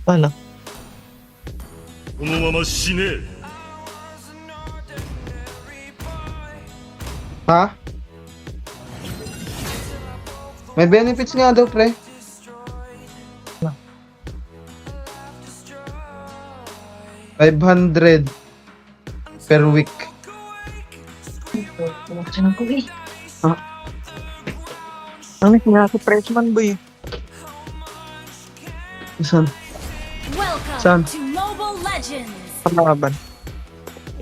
Ano? このまま死ねえ。 Ha? May benefits nga daw, pre. Ano? 500 per week. Pumaksan ko eh. Ha? Ano kaya si freshman boy? Saan? Welcome Saan? to Mobile Legends. Palaban.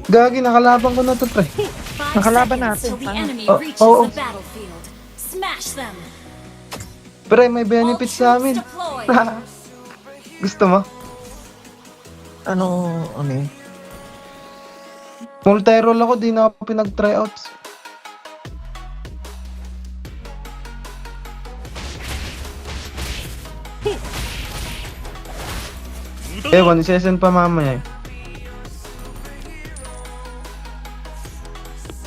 Gagi, nakalaban ko na to, pre. 5 Nakalaban seconds natin, till the tanga. enemy Oh, reaches oh, oh. the battlefield. Smash them. Pre, may All benefits troops sa amin. deployed. Gusto mo? Ano yun? Multi-roll ako, di na ako pinag-tryouts. Ewan, isesend pa mamaya eh.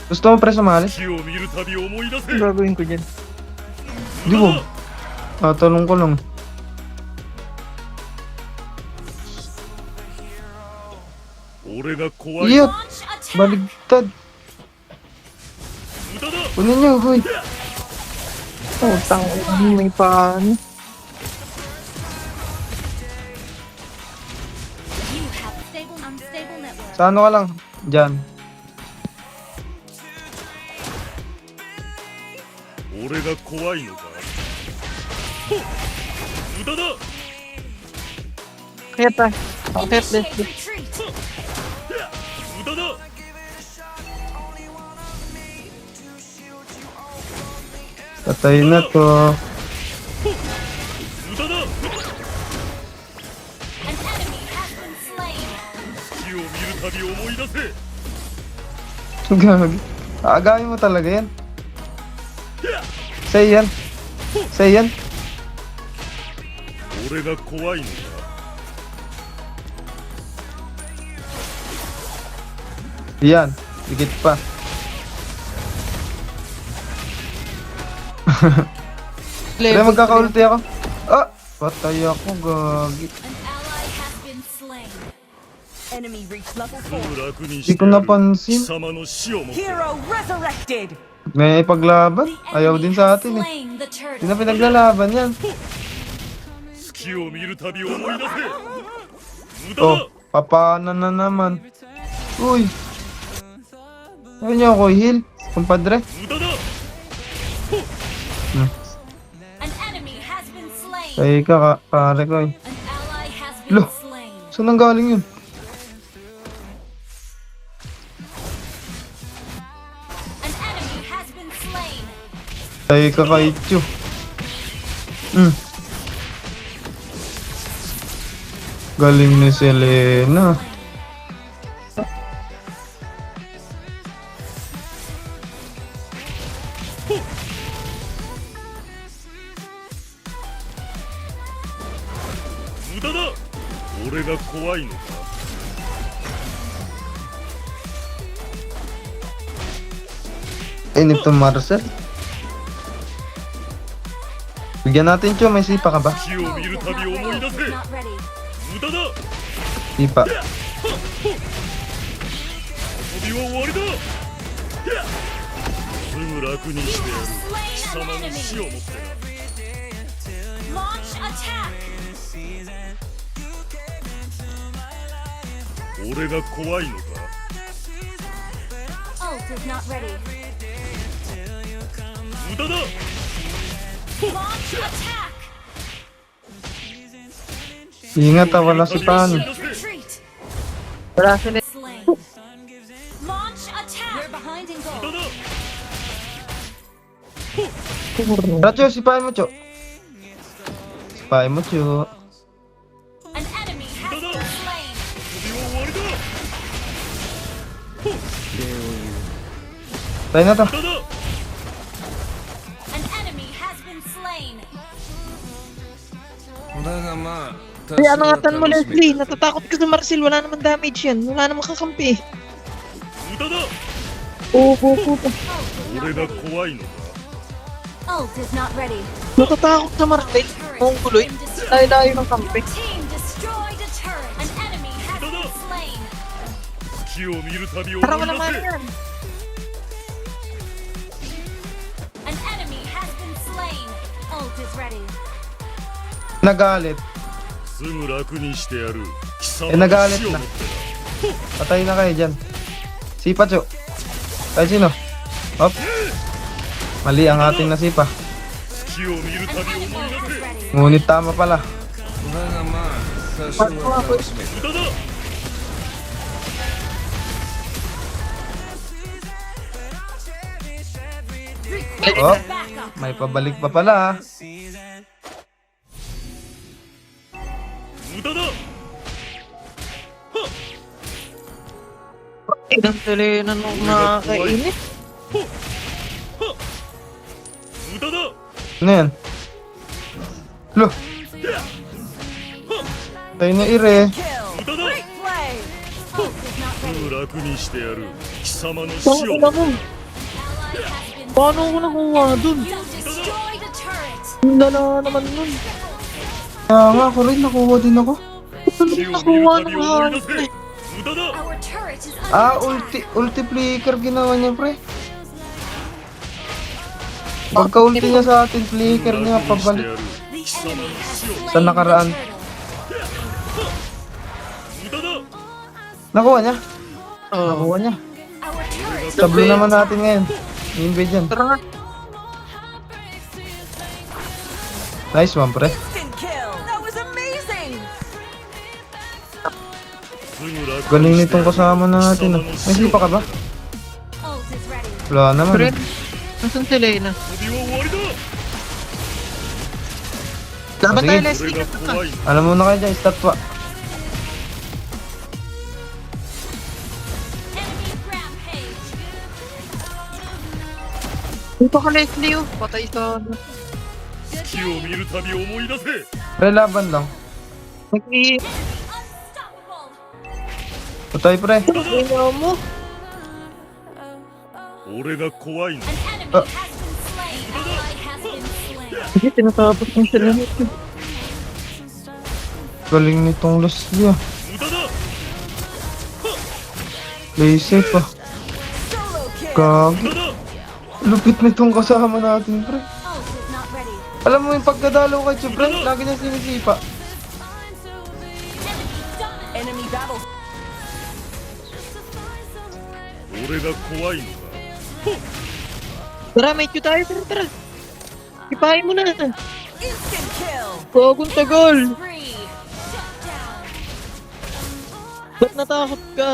Gusto mo pre sumali? 死を見るたび思い出せ。 Ano gagawin ko dyan? Di mo. Tatanong ko lang.俺が怖い。 Iyot! Launch attack. Baligtad! 無駄だ。 Kunin nyo, huy! Oh, tang may pan. You have stable unstable network. Sa ano ka lang? Diyan. 俺が怖いのか。ほっ無駄だ。 Kaya ta. Okay, let's Initiate go. retreat. 無駄だ。 Patay na to. 無駄だ。 An enemy has been slain. 死を見るたび思い出せ。 Gagi. Aagawin mo talaga yan. Say yan. Say yan. 俺が怖いのか。 Yan. Dikit pa. Pre, magkakaulti ako. Ah! Patay ako, gagi. An ally has been slain. Enemy reached level も 4. う楽に Di して ko やる。貴 napansin. 様の死をもって。 Hero resurrected. May ipaglaban. The Ayaw enemy din sa has atin eh. slain the Hindi na turtle. pinaglalaban yan. 月を見るたび思い出せ。無駄 Oh, だ。 papana na naman. Uy. Ayaw niyo ako heal, kumpadre. 無駄だ。 An enemy has been slain. Kaya ka, pare ko eh. An ally has been Loh. slain. Saan nang galing yun? An enemy has been slain. Kaya ka kay Chu. Galing ni Selena.無駄だ。俺が怖いのか。 Inip to Marcel. Bigyan natin Chu, may sipa ka ba? 死を見るたび思い出せ。 Not ready. 無駄だ。 Sipa. 遊びは終わりだ。すぐ楽にしてやる。貴様の死をもってな。 Launch attack. 俺が怖いのか。 Ult is not ready. 無駄だ。 Launch attack. Ingat wala si Pan. Initiate retreat. Wala sila. Slain. Launch attack. We're behind in 無駄 goal. だ。 Tara Chu, sipahin mo Chu. Sipahin mo Chu. An enemy has been slain. 遊びは終わりだ。 Tayo na to. 無駄だ。 An enemy has been slain. だがまあ Kaya angatan mo, Leslie. Natatakot ka sa Marcel. Wala naman damage yan. Wala naman kakampi. 無駄だ Oo. 俺が怖いのか Ult is not ready. Natatakot sa Marcel. Ang kuloy. Layo-layo ng kampi. Your team destroyed a turret. An enemy has been slain. 月を見るたび思い Parang wala man 出せ yan. An enemy has been slain. Ult is ready. Nagalit. すぐ楽にしてやる貴様 Eh, の nagalit 死を na. もってな Patay na kayo dyan. Sipa, Chu. Kahit sino. Hop. Mali ang ating nasipa. 月を見るた An び enemy 思い ult 出 is せ ready. Ngunit tama pala. 無駄だ Oh, Backup. may pabalik pa pala ah. 無駄だ Ang Selena nung nakakainit. 無駄だ Ano yan? Lo. Tayo na ire. Kill. 無駄だ Play. Ult is not す ready. ぐ楽にしてやる貴様の死 Ang を ina mo. Ally has been. Paano ko nakuha dun? You destroyed a turret. Ang dala naman nun. Kaya nga, ako rin nakuha din ako. 死を見る Nakuha たび ng 思い hangin 出せ eh. 無駄だ Our turret is under Ah, attack. ulti flicker ginawa niya, pre. Pagka-ulti niya sa atin, flicker niya, 楽にして pabalik. やる The 貴様の enemy has 死を slain Sa nakaraan. the turtle. 無駄だ Nakuha niya? Oo. Nakuha niya. Our turret is Tablo naman natin ngayon. I-invade yan. Tara nga. Nice one, pre. Instant kill. That was amazing. すぐ楽 Galing にしてや nitong る kasama natin. 貴様 Ah. の May 死を sipa ka ba? Ult is ready. Wala naman. Friend. Nasaan Selena? 旅は終わりだ Laban Sige. tayo, 俺 Leslie. が怖いの Alam mo na kayo dyan, statwa. Enemy rampage. Dito ka, Leslie, oh. Patay sa... 月を見るたび思い出せ Pre, laban lang. Nag-i... Unstoppable. Patay, pre. Ina mo. 俺が怖いの An enemy has been slain. Ally has been slain. Sige, tinatapos ng Selena. Galing nitong Leslie ah. 無駄だ Play safe ah. Solo kill. 無 Gagi. 駄だ Lupit nitong kasama natin, pre. Ult is not ready. Alam mo yung pagkadalo kay Chu, pre, lagi niya sinisipa. Enemy dominant. Enemy battle. 俺が怖いのか Tara, may Q tayo. Tara. Ipahin mo na. Instant kill. Gagong tagal. Three. Shut down. Ba't natakot ka?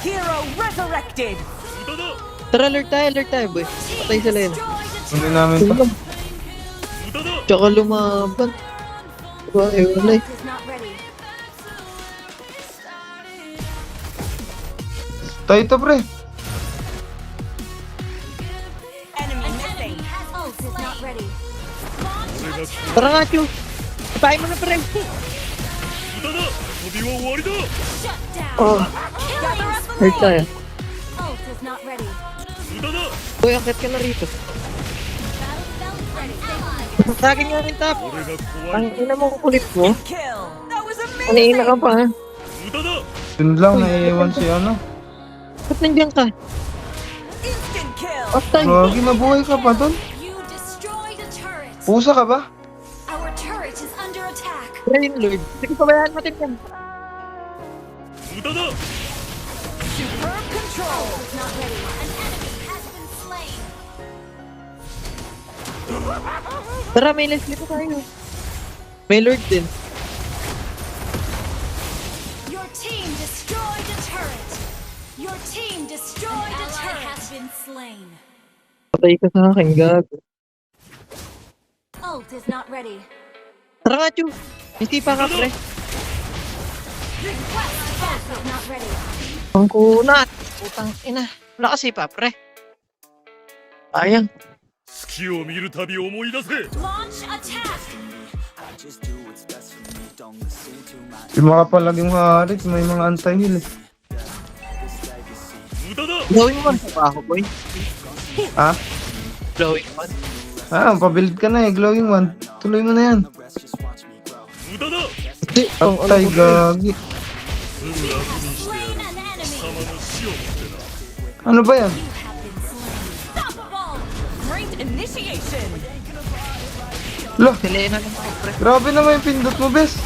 Hero resurrected. 無駄だ Tara, alert tayo, boy. Patay sa Selena. Destroyed a Hindi turret. namin pa. 無駄だ Tsaka lumaban. Walay. Ult is not ready. Tayo ito, pre. Enemy An missing. enemy has ult is not ready. Launch 俺が attack. Tara nga, Q. Ipahin mo na, pre. 無駄だ旅は終わりだ Shut down. Oh, Gather up the hurt tayo. Ult is not ready. 無駄だ Boy, akit ka na rito. Battle belt ready. Ally. Sa akin nga rin tap. 俺が怖 Ang い ina mo kulit mo. Kill. That was Kanina ka amazing. pa, ha? 無駄だ Yun lang, naiiwan si ano. Ba't nandiyan ka? Instant kill. Patay. Gagi, nabuhay ka pa dun. You destroyed a turret. Pusa ka ba? Our turret is under attack. Rain Lord. Sige, pabayaan natin yan. 無駄だ Superb control. Ult is not ready. An enemy has been slain. Tara, may Leslie pa tayo. May Lord din. Your team destroyed a turret. Your team destroyed a turret. Has been slain. Patay ka sa akin, gago. Ult is not ready. Tara nga, Chu. Hindi pa ka, pre. Request ult is not ready. Ang kunat. Putang ina. Wala kasi pa, pre. Ayang. 月を見るたび思い出せ Launch attack. I just do what's best for me. Di makapalag yung Harit, may mga anti-heal eh. 無駄だ Glowing one pa ba ako, boy? Ha? Glowing one? Pabuild ka na eh, glowing one. Tuloy mo na yan. 無駄だ Hindi. Patay, gagi. すぐ楽にしてや Slain る an enemy. 貴様の死をもってな Ano ba yan? You have been slain. Unstoppable. Great initiation. Lah, Selena lang ako, pre. grabe naman yung pindot mo, bes.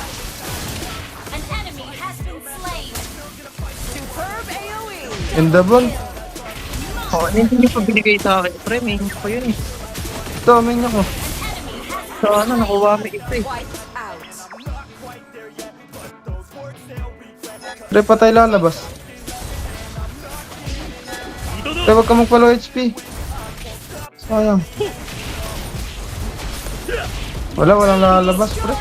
An enemy has been slain. Superb AoE. Endabon. Oh, ano hindi pa binigay sa akin, pre? Main ko yun eh. Ito, main ako. So, ano, nakuha mo ito eh. Wiped out. Pre, patay lalabas. 無駄 Pre, だ wag ka magpalo HP. Sayang. Walang lalabas, pre.